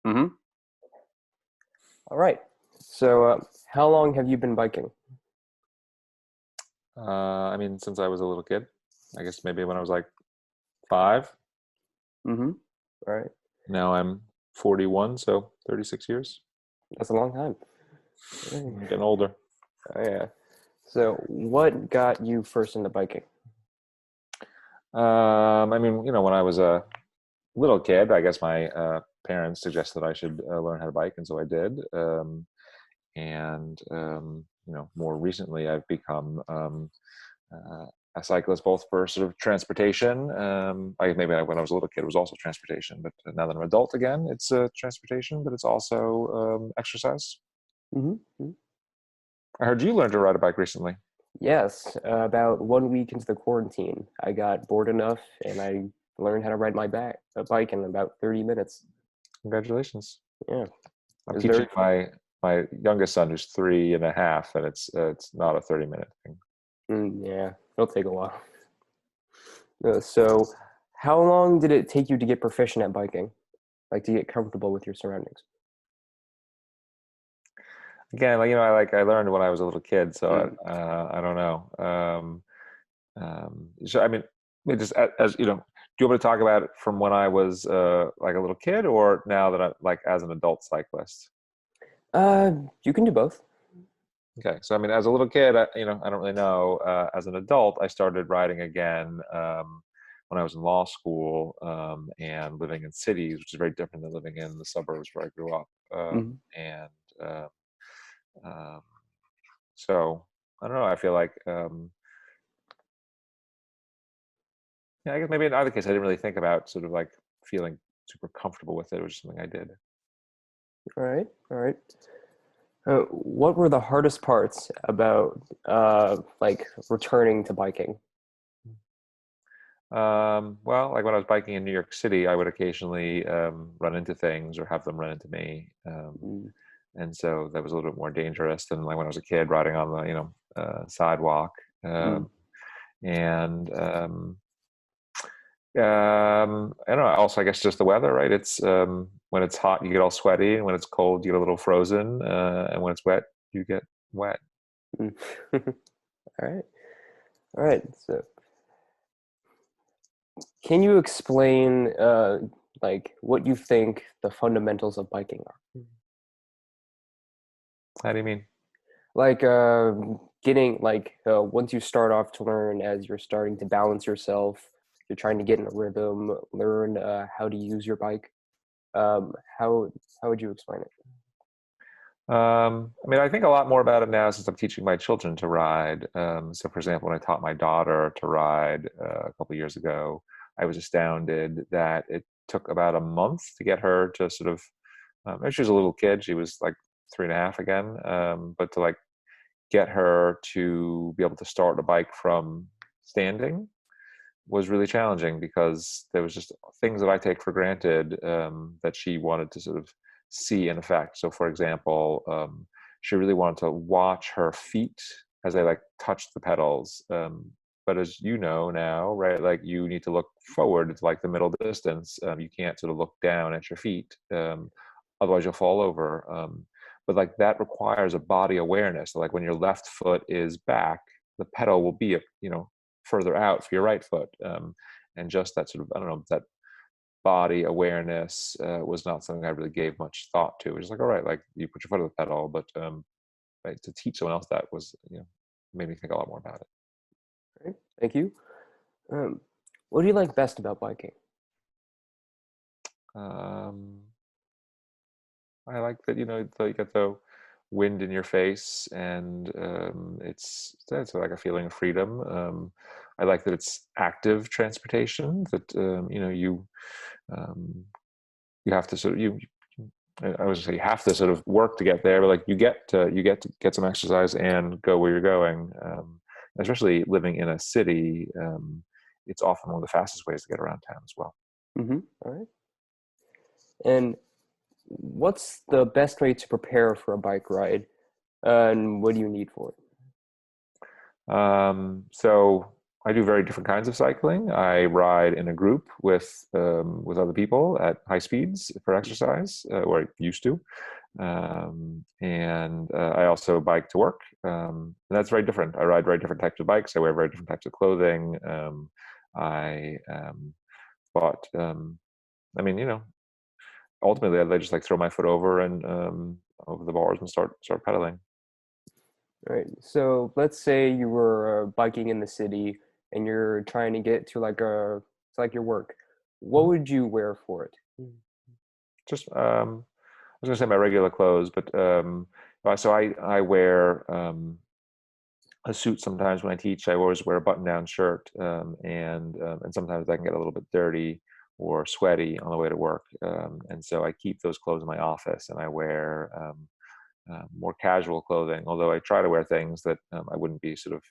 Mm-hmm. All right. So, how long have you been biking? I mean, since I was a little kid, I guess maybe when I was like 5. Mm-hmm. All right. Now I'm 41, so 36 years. That's a long time. Oh, I'm getting older. yeah. So, what got you first into biking? I mean, when I was a little kid, I guess my parents suggested I should learn how to bike, and so I did. And more recently, I've become uh, a cyclist, both for sort of transportation. When I was a little kid, it was also transportation, but now that I'm an adult again, it's transportation, but it's also exercise. Mm-hmm. I heard you learned to ride a bike recently. Yes. About 1 week into the quarantine, I got bored enough, and I learned how to ride a bike in about 30 minutes. Congratulations! Yeah, it I'm was very teaching fun. my youngest son, who's 3.5, and it's not a 30-minute thing. Yeah, it'll take a while. So, how long did it take you to get proficient at biking? Like to get comfortable with your surroundings? Again, I learned when I was a little kid, so Mm. I don't know. So I mean, just as you know, do you want me to talk about it from when I was like a little kid, or now that I'm like as an adult cyclist? Uh, you can do both. Okay, so I mean, as a little kid, I don't really know. As an adult, I started riding again when I was in law school and living in cities, which is very different than living in the suburbs where I grew up. Hmm. And uh, um, so I don't know. I feel like yeah, I guess maybe in either case, I didn't really think about sort of like feeling super comfortable with it. It was just something I did. All right, all right. What were the hardest parts about like returning to biking? Well, like when I was biking in New York City, I would occasionally run into things or have them run into me. Mm. And so that was a little bit more dangerous than like when I was a kid riding on the, sidewalk. Mm. Um, and I don't know. Also, I guess just the weather, right? It's when it's hot, you get all sweaty, and when it's cold, you get a little frozen, and when it's wet, you get wet. Mm. All right, all right. So, can you explain like what you think the fundamentals of biking are? How do you mean? Like getting like once you start off to learn as you're starting to balance yourself, you're trying to get in a rhythm, learn how to use your bike. Um, how how would you explain it? I mean, I think a lot more about it now since I'm teaching my children to ride. So, for example, when I taught my daughter to ride a couple of years ago, I was astounded that it took about a month to get her to sort of. She was a little kid; she was like 3.5 again, but to like get her to be able to start a bike from standing was really challenging because there was just things that I take for granted that she wanted to sort of see in effect. So, for example, she really wanted to watch her feet as they like touched the pedals. But as you know now, right, like you need to look forward to like the middle distance. You can't sort of look down at your feet, otherwise you'll fall over. But like that requires a body awareness. So, like when your left foot is back, the pedal will be, further out for your right foot. And just that sort of, I don't know, that body awareness was not something I really gave much thought to. It was like, all right, like you put your foot on the pedal, but right, to teach someone else that was, made me think a lot more about it. Right? Thank you. Um, what do you like best about biking? Um, I like that, you get the wind in your face and it's like a feeling of freedom. I like that it's active transportation that, um, you have to sort of I was say you have to sort of work to get there, but like you get to get some exercise and go where you're going. Especially living in a city, it's often one of the fastest ways to get around town as well. Mm-hmm. All right. And what's the best way to prepare for a bike ride? And what do you need for it? So I do very different kinds of cycling. I ride in a group with other people at high speeds for exercise, or I used to, and I also bike to work. And that's very different. I ride very different types of bikes. I wear very different types of clothing. I bought. I mean, ultimately, I just like throw my foot over and over the bars and start pedaling. All right. So let's say you were biking in the city and you're trying to get to like your work. What Mhm. would you wear for it? Just I was gonna say my regular clothes, but so I wear a suit sometimes when I teach. I always wear a button-down shirt, and sometimes I can get a little bit dirty or sweaty on the way to work, and so I keep those clothes in my office, and I wear more casual clothing. Although I try to wear things that I wouldn't be sort of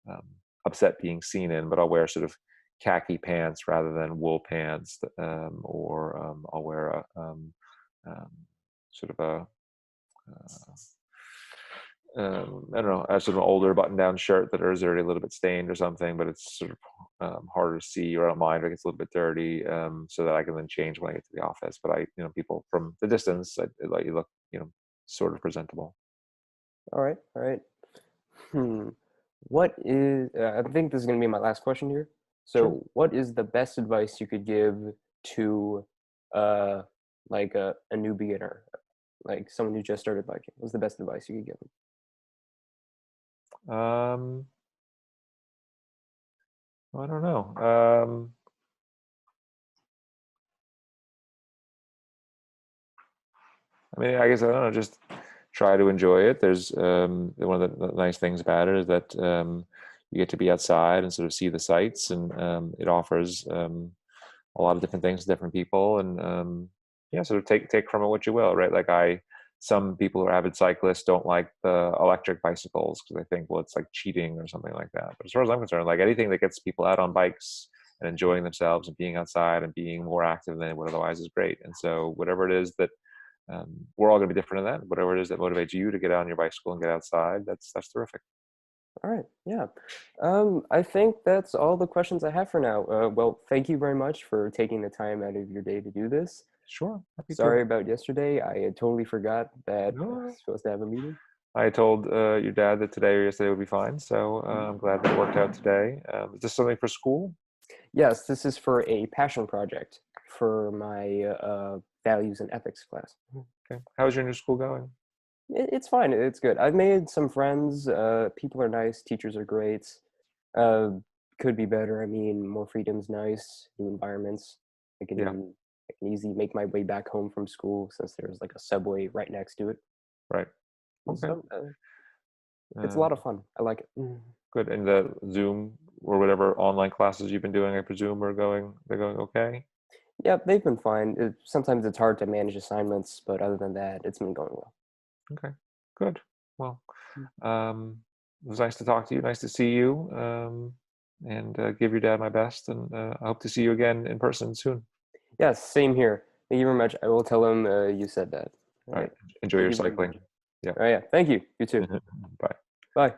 um, upset being seen in, but I'll wear sort of khaki pants rather than wool pants, or I'll wear um, sort of I don't know, a sort of an older button-down shirt that is already a little bit stained or something, but it's sort of harder to see, or I don't mind if it gets a little bit dirty, so that I can then change when I get to the office. But people from the distance, I let you look, sort of presentable. All right. All right. Hmm. What is, I think this is going to be my last question here. Sure. So, what is the best advice you could give to uh, like a new beginner, like someone who just started biking? What's the best advice you could give them? Um, I don't know. I mean, I guess I don't know. Just try to enjoy it. There's one of the nice things about it is that you get to be outside and sort of see the sights, and it offers a lot of different things to different people, and yeah, sort of take from it what you will, right? Like some people who are avid cyclists don't like the electric bicycles because they think, well, it's like cheating or something like that. But as far as I'm concerned, like anything that gets people out on bikes and enjoying themselves and being outside and being more active than they would otherwise is great. And so whatever it is that we're all going to be different in that. Whatever it is that motivates you to get on your bicycle and get outside, that's terrific. All right. Yeah. I think that's all the questions I have for now. Well, thank you very much for taking the time out of your day to do this. Sure, happy to. Sorry about yesterday. I had totally forgot that I was No, supposed to have a meeting. I told your dad that today or yesterday would be fine, so I'm glad that it worked out today. Is this something for school? Yes, this is for a passion project for my values and ethics class. Okay. How's your new school going? It's fine. It's good. I've made some friends. People are nice. Teachers are great. Uh, could be better. I mean, more freedom's nice. New environments. I Yeah, can I can easily make my way back home from school since there's like a subway right next to it. right. And Okay. so it's a Uh, lot of fun. I like it. Good. And the Zoom or whatever online classes you've been doing, I presume, they're going okay? Yeah, they've been fine. Sometimes it's hard to manage assignments, but other than that, it's been going well. Okay. Good. Well, it was nice to talk to you. Nice to see you. And give your dad my best. And I hope to see you again in person soon. Yes, same here. Thank you very much. I will tell him you said that. All All right. right. Enjoy Thank your you very much. cycling. Yeah. Oh yeah. Thank you. You too. Bye. Bye.